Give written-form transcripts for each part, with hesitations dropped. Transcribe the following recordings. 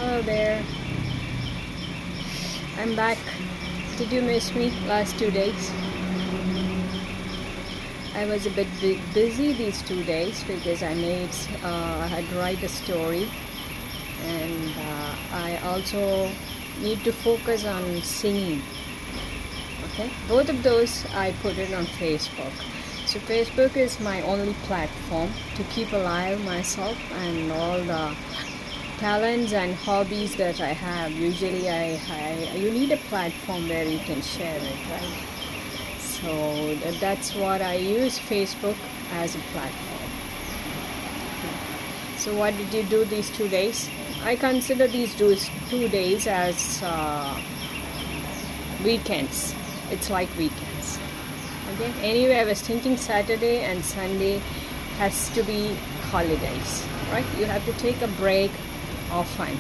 Hello there. I'm back. Did you miss me last 2 days? I was a bit busy these 2 days because I had to write a story, and I also need to focus on singing. Okay, both of those I put it on Facebook. So Facebook is my only platform to keep alive myself and all the talents and hobbies that I have. Usually you need a platform where you can share it, right? So that's what I use Facebook as a platform. So what did you do these 2 days? I consider these 2 days as weekends. It's like weekends. Okay. Anyway, I was thinking Saturday and Sunday has to be holidays, right? You have to take a break often,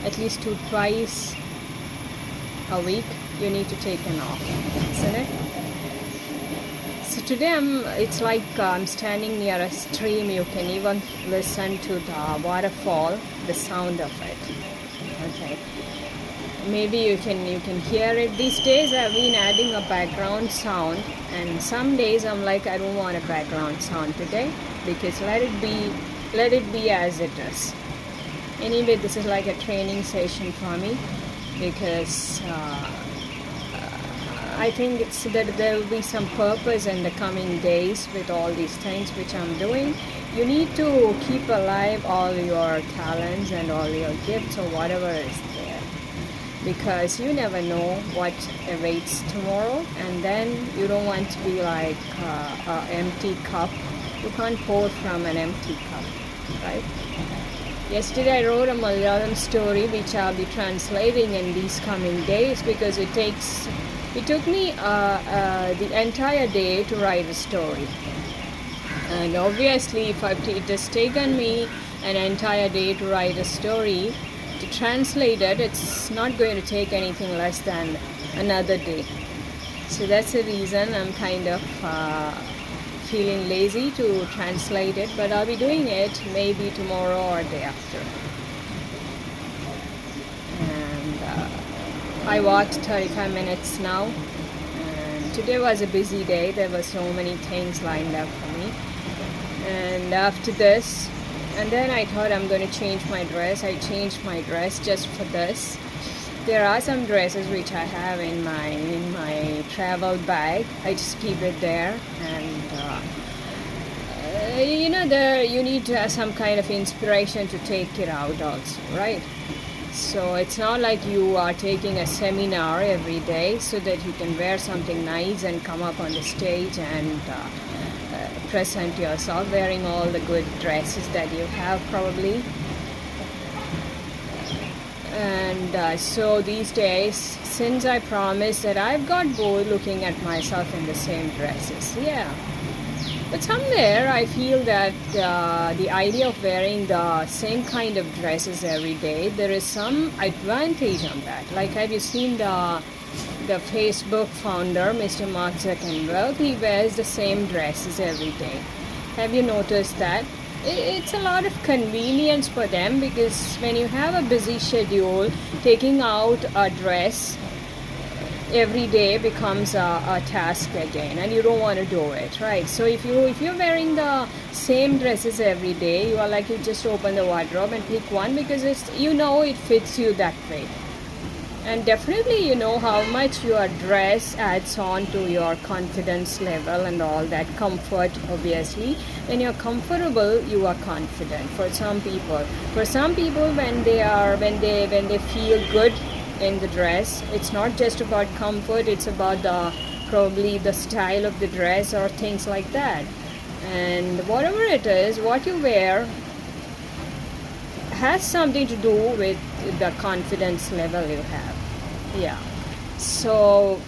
at least twice a week. You need to take an off, isn't it? So today it's like I'm standing near a stream. You can even listen to the waterfall, the sound of it. Okay. Maybe you can hear it. These days I've been adding a background sound, and some days I'm like, I don't want a background sound today, because let it be as it is. Anyway, this is like a training session for me, because I think it's that there will be some purpose in the coming days with all these things which I'm doing. You need to keep alive all your talents and all your gifts or whatever is there, because you never know what awaits tomorrow, and then you don't want to be like an empty cup. You can't pour from an empty cup, right? Yesterday I wrote a Malayalam story which I'll be translating in these coming days, because it took me the entire day to write a story. And obviously if it has taken me an entire day to write a story, to translate it, it's not going to take anything less than another day. So that's the reason I'm kind of feeling lazy to translate it, but I'll be doing it maybe tomorrow or day after. And I walked 35 minutes now, and today was a busy day. There were so many things lined up for me. And after this, and then I thought I'm going to change my dress. I changed my dress just for this. There are some dresses which I have in my travel bag. I just keep it there, and you need to have some kind of inspiration to take it out also, right? So it's not like you are taking a seminar every day so that you can wear something nice and come up on the stage and present yourself wearing all the good dresses that you have probably. And so these days, since I promised that I've got bored looking at myself in the same dresses, yeah. But somewhere I feel that the idea of wearing the same kind of dresses every day, there is some advantage on that. Like, have you seen the Facebook founder, Mr. Mark Zuckerberg? He wears the same dresses every day. Have you noticed that? It's a lot of convenience for them, because when you have a busy schedule, taking out a dress every day becomes a task again, and you don't want to do it, right? So if you're wearing the same dresses every day, you are like, you just open the wardrobe and pick one, because it fits you that way. And definitely you know how much your dress adds on to your confidence level and all that. Comfort, obviously. When you're comfortable, you are confident. For some people, when they feel good in the dress, it's not just about comfort, it's about probably the style of the dress or things like that. And whatever it is, what you wear has something to do with the confidence level you have. Yeah. So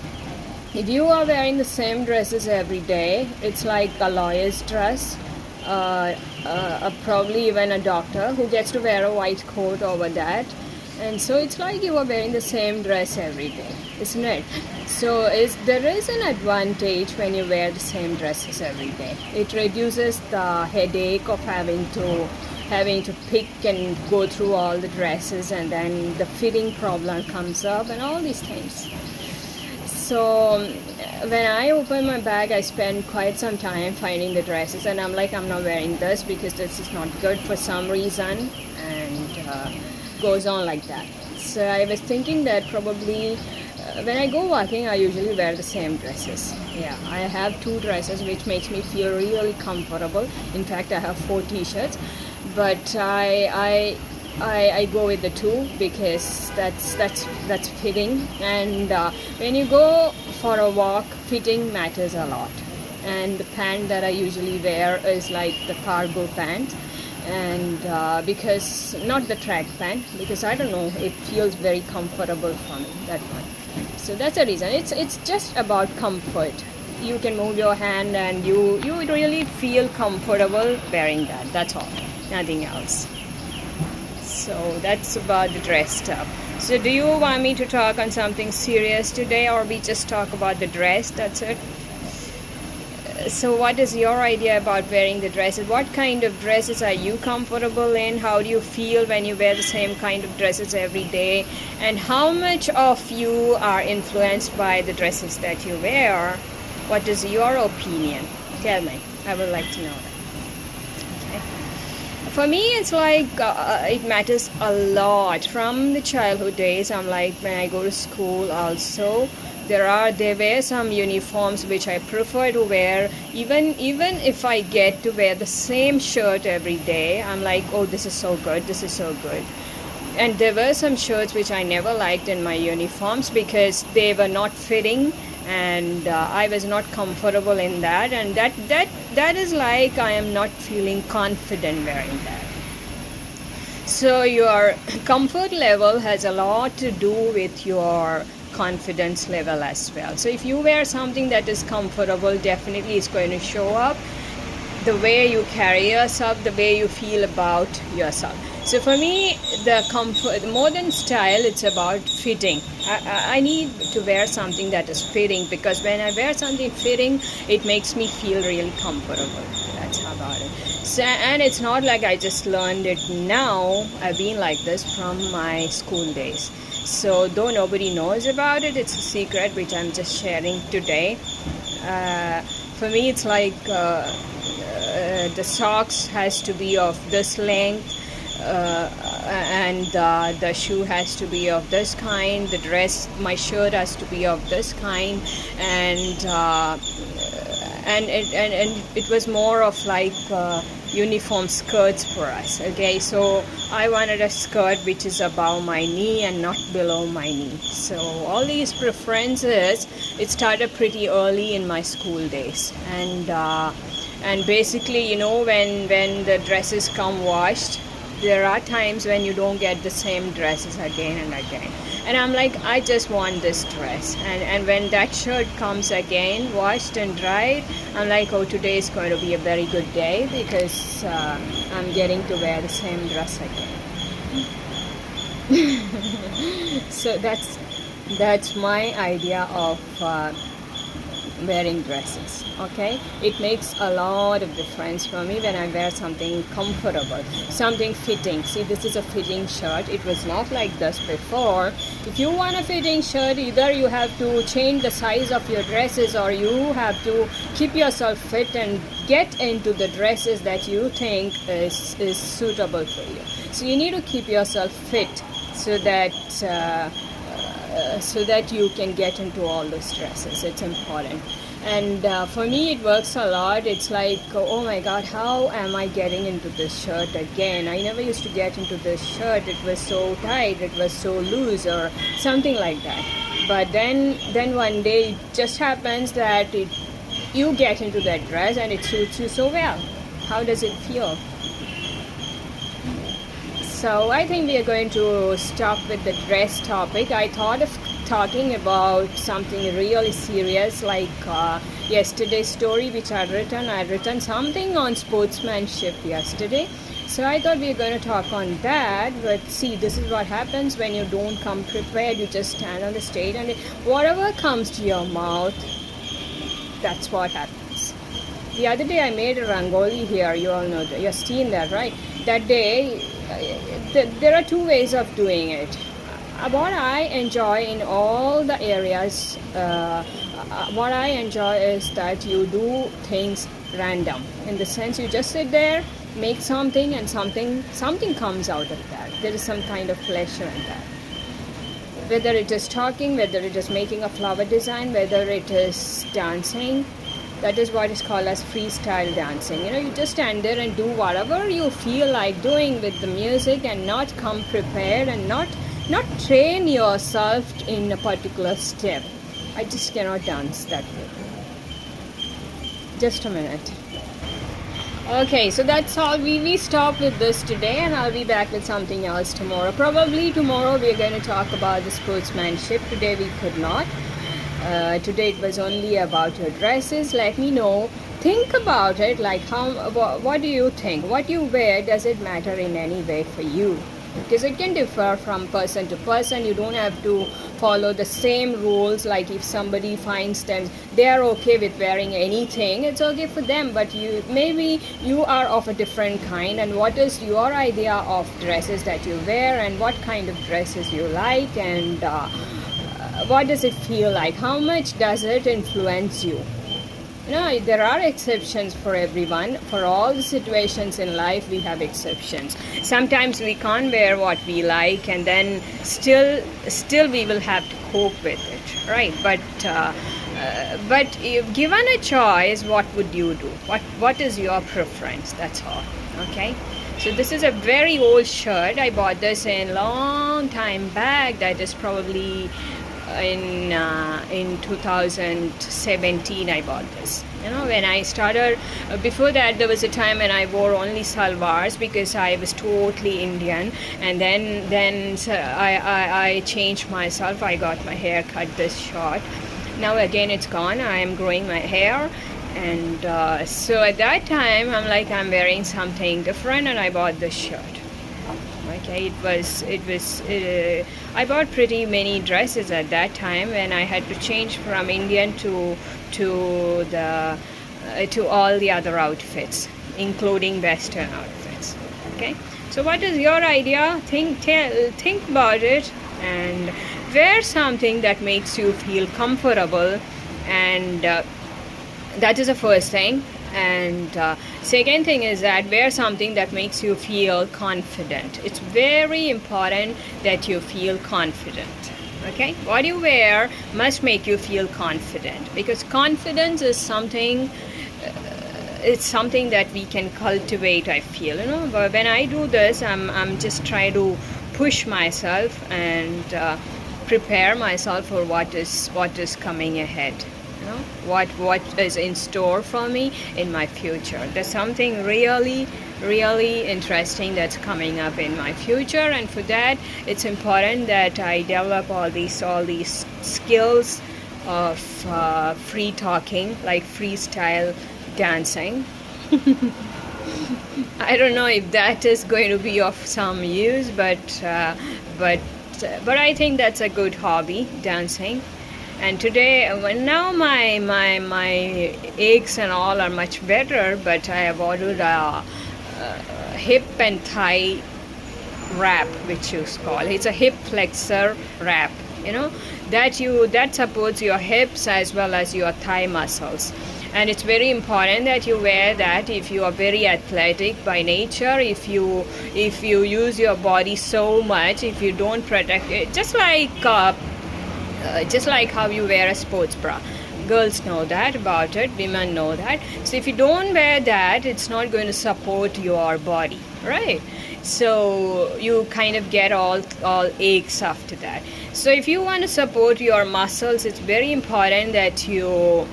if you are wearing the same dresses every day, it's like a lawyer's dress, probably even a doctor who gets to wear a white coat over that. And so it's like you are wearing the same dress every day, isn't it? So there is an advantage when you wear the same dresses every day. It reduces the headache of having to having to pick and go through all the dresses, and then the fitting problem comes up and all these things. So when I open my bag, I spend quite some time finding the dresses, and I'm like, I'm not wearing this because this is not good for some reason, and goes on like that. So I was thinking that probably when I go walking, I usually wear the same dresses. Yeah, I have 2 dresses which makes me feel really comfortable. In fact, I have 4 t-shirts, but I go with the 2 because that's fitting. And when you go for a walk, fitting matters a lot. And the pant that I usually wear is like the cargo pant, and because not the track pant, because I don't know, it feels very comfortable for me, that one. So that's the reason. It's just about comfort. You can move your hand and you really feel comfortable wearing that. That's all, nothing else. So that's about the dress stuff. So do you want me to talk on something serious today, or we just talk about the dress? That's it. So what is your idea about wearing the dresses? What kind of dresses are you comfortable in? How do you feel when you wear the same kind of dresses every day? And how much of you are influenced by the dresses that you wear? What is your opinion? Tell me. I would like to know that. Okay. For me, it's like it matters a lot. From the childhood days, I'm like, when I go to school also, there were some uniforms which I prefer to wear, even if I get to wear the same shirt every day. I'm like, oh, this is so good, this is so good. And there were some shirts which I never liked in my uniforms because they were not fitting, and I was not comfortable in that, and that is like I am not feeling confident wearing that. So your comfort level has a lot to do with your confidence level as well. So if you wear something that is comfortable, definitely it's going to show up the way you carry yourself, the way you feel about yourself. So for me, the comfort, the modern style, it's about fitting. I need to wear something that is fitting, because when I wear something fitting, it makes me feel really comfortable. That's how about it. So, and it's not like I just learned it now. I've been like this from my school days. So though nobody knows about it, it's a secret which I'm just sharing today. For me, it's like the socks has to be of this length, and the shoe has to be of this kind, the dress, my shirt has to be of this kind, and it was more of like uniform skirts for us. Okay, so I wanted a skirt which is above my knee and not below my knee. So all these preferences, it started pretty early in my school days, and basically, you know, when the dresses come washed, there are times when you don't get the same dresses again and again, and I'm like, I just want this dress, and when that shirt comes again washed and dried, I'm like, oh, today is going to be a very good day because I'm getting to wear the same dress again. So that's my idea of wearing dresses. Okay, it makes a lot of difference for me when I wear something comfortable, something fitting. See, this is a fitting shirt. It was not like this before. If you want a fitting shirt, either you have to change the size of your dresses, or you have to keep yourself fit and get into the dresses that you think is suitable for you. So you need to keep yourself fit so that you can get into all those dresses. It's important. And for me, it works a lot. It's like, oh my God, how am I getting into this shirt again? I never used to get into this shirt. It was so tight, it was so loose, or something like that. But then one day it just happens that you get into that dress and it suits you so well. How does it feel? So I think we are going to stop with the dress topic. I thought of talking about something really serious, like yesterday's story which I'd written something on sportsmanship yesterday. So I thought we were going to talk on that. But see, this is what happens when you don't come prepared. You just stand on the stage and whatever comes to your mouth, that's what happens. The other day I made a rangoli here. You all know that. You've seen that, right? That day, there are two ways of doing it. What I enjoy in all the areas, what I enjoy is that you do things random. In the sense, you just sit there, make something, and something comes out of that. There is some kind of pleasure in that. Whether it is talking, whether it is making a flower design, whether it is dancing, that is what is called as freestyle dancing. You just stand there and do whatever you feel like doing with the music, and not come prepared, and not train yourself in a particular step. I just cannot dance that way. Just a minute. Okay, so that's all. We stop with this today, and I'll be back with something else tomorrow. Probably tomorrow we're going to talk about the sportsmanship. Today we could not. Today it was only about your dresses. Let me know. Think about it. Like, what do you think? What you wear, does it matter in any way for you? Because it can differ from person to person. You don't have to follow the same rules. Like, if somebody finds them they are okay with wearing anything, it's okay for them, but maybe you are of a different kind, and what is your idea of dresses that you wear, and what kind of dresses you like, and what does it feel like, how much does it influence you? There are exceptions for everyone. For all the situations in life, we have exceptions. Sometimes we can't wear what we like, and then still we will have to cope with it, right? But if given a choice, what would you do? What is your preference? That's all. Okay. So this is a very old shirt. I bought this in long time back. That is probably in 2017 I bought this. When I started, before that there was a time when I wore only salwars because I was totally Indian, and then I changed myself. I got my hair cut this short. Now again it's gone. I am growing my hair, and so at that time I'm wearing something different, and I bought this shirt. Okay, I bought pretty many dresses at that time when I had to change from Indian to all the other outfits, including Western outfits. Okay, so what is your idea? Think about it, and wear something that makes you feel comfortable, and that is the first thing. And second thing is that wear something that makes you feel confident. It's very important that you feel confident. Okay, what you wear must make you feel confident, because confidence is something. It's something that we can cultivate. I feel, But when I do this, I'm just trying to push myself and prepare myself for what is coming ahead. What is in store for me in my future. There's something really interesting that's coming up in my future, and for that it's important that I develop all these skills of free talking, like freestyle dancing. I don't know if that is going to be of some use, but I think that's a good hobby, dancing. And today, now my aches and all are much better, but I have ordered a hip and thigh wrap, which you call. It's a hip flexor wrap, that supports your hips as well as your thigh muscles. And it's very important that you wear that if you are very athletic by nature, if you use your body so much, if you don't protect it, just like how you wear a sports bra. Girls know that about it, women know that. So if you don't wear that, it's not going to support your body, right? So you kind of get all aches after that. So if you want to support your muscles, it's very important that you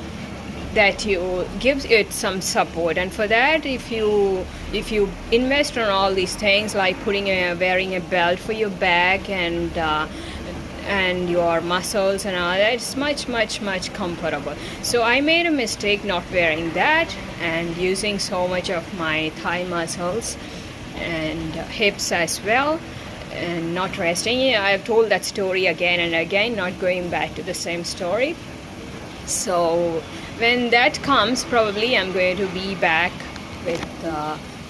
give it some support. And for that, if you invest on all these things, like wearing a belt for your back and your muscles and all that, it's much comfortable. So I made a mistake not wearing that and using so much of my thigh muscles and hips as well, and not resting. I've told that story again and again, not going back to the same story. So when that comes, probably I'm going to be back with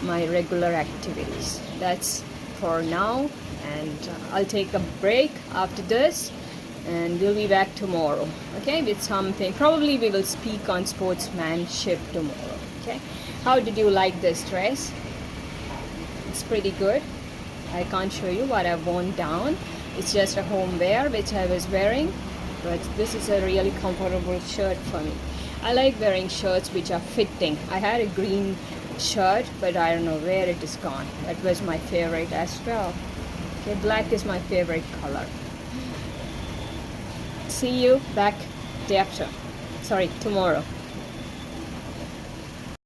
my regular activities. That's for now, and I'll take a break after this, and we'll be back tomorrow, okay, with something. Probably we will speak on sportsmanship tomorrow, okay. How did you like this dress? It's pretty good. I can't show you what I've worn down. It's just a home wear which I was wearing, but this is a really comfortable shirt for me. I like wearing shirts which are fitting. I had a green shirt, but I don't know where it is gone. That was my favorite as well. Okay, black is my favorite color. See you back day after. Sorry, tomorrow.